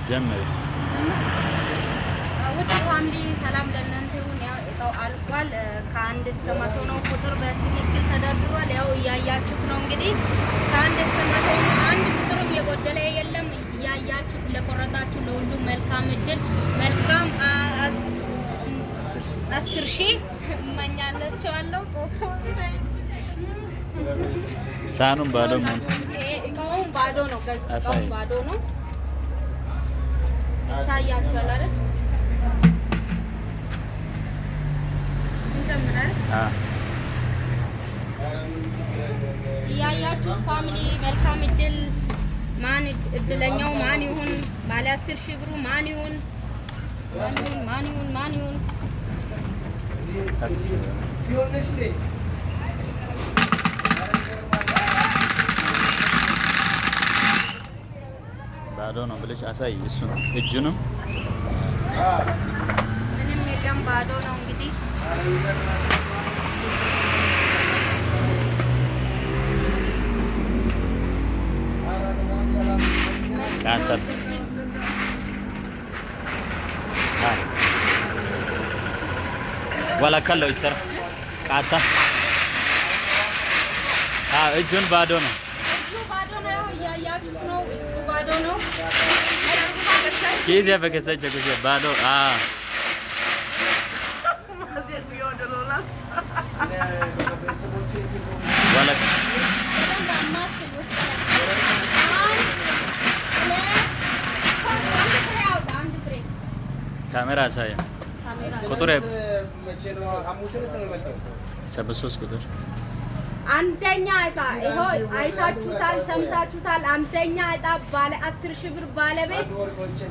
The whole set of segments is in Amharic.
ጀመረ ውድ ፋሚሊ ሰላም ለእናንተ ይሁን። ያው እጣው አልቋል። ከአንድ እስከ 100 ነው ቁጥር በትክክል ተደርድሯል። ያው እያያችሁት ነው እንግዲህ ከአንድ እስከ 100 ነው። አንድ ቁጥርም የጎደለ የለም። እያያችሁት ለቆረጣችሁ ለሁሉም መልካም እድል መልካም 10,000 እመኛላችኋለሁ። ሳኑም ባዶ ነው። እቃውም ባዶ ነው። ገዝታውም ባዶ ነው። ይታያችኋል አይደል? እንጨምራለን። እያያችሁት ፋሚሊ መልካም እድል። ማን እድለኛው ማን ይሁን? ባለ 10,000 ብሩ ማን ይሁን? ማን ይሁን? ባዶ ነው ብለሽ አሳይ። እሱን እጁንም ምንም የለም ባዶ ነው እንግዲህ ካንተ ወላ ካለው ይተር ቃታ እጁን ባዶ ነው። እያያችሁት ነው። እጁ ባዶ ነው። ኪስ ያፈከሰች ጉዜ ባዶ ወላ ካሜራ ሳያ ቁጥር 73 ቁጥር አንደኛ እጣ ይኸው አይታችሁታል፣ ሰምታችሁታል። አንደኛ እጣ ባለ 10,000 ብር ባለቤት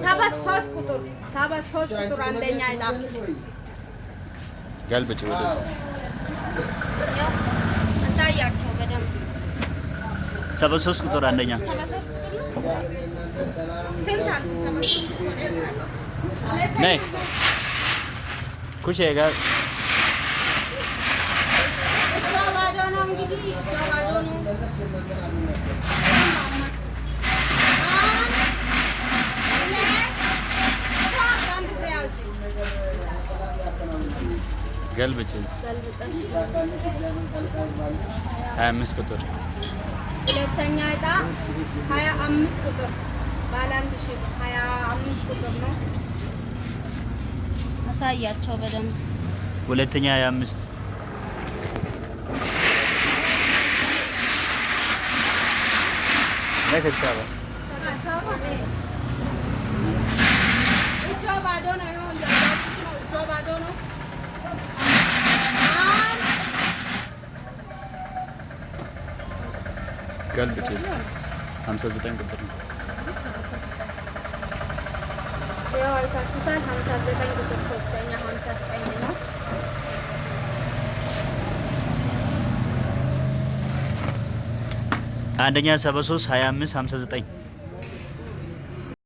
73 ቁጥር አንደኛ እጣ ገልብጭ ወደዛ ያው አሳያችሁ በደንብ 73 ቁጥር አንደኛ 73 ቁጥር ነው። ስንት አሉ? 73 ቁጥር ነይ ኩሼ ጋር ባዶ ነው እንግዲህ ባዶ ነው። ገልብጭ 25 ቁጥር ሁለተኛ እጣ 25 ቁጥር ባለ 1,000 25 ቁጥር ነው። አሳያቸው በደንብ ሁለተኛ 25 ለከሳባ እጆ ባዶ ነው። እጆ ባዶ ነው። ገልብጭ 59 ቁጥር ነው። ያው አይታችሁታል። 59 ቁጥር ሶስተኛ 59 ነው። አንደኛ 73 25 59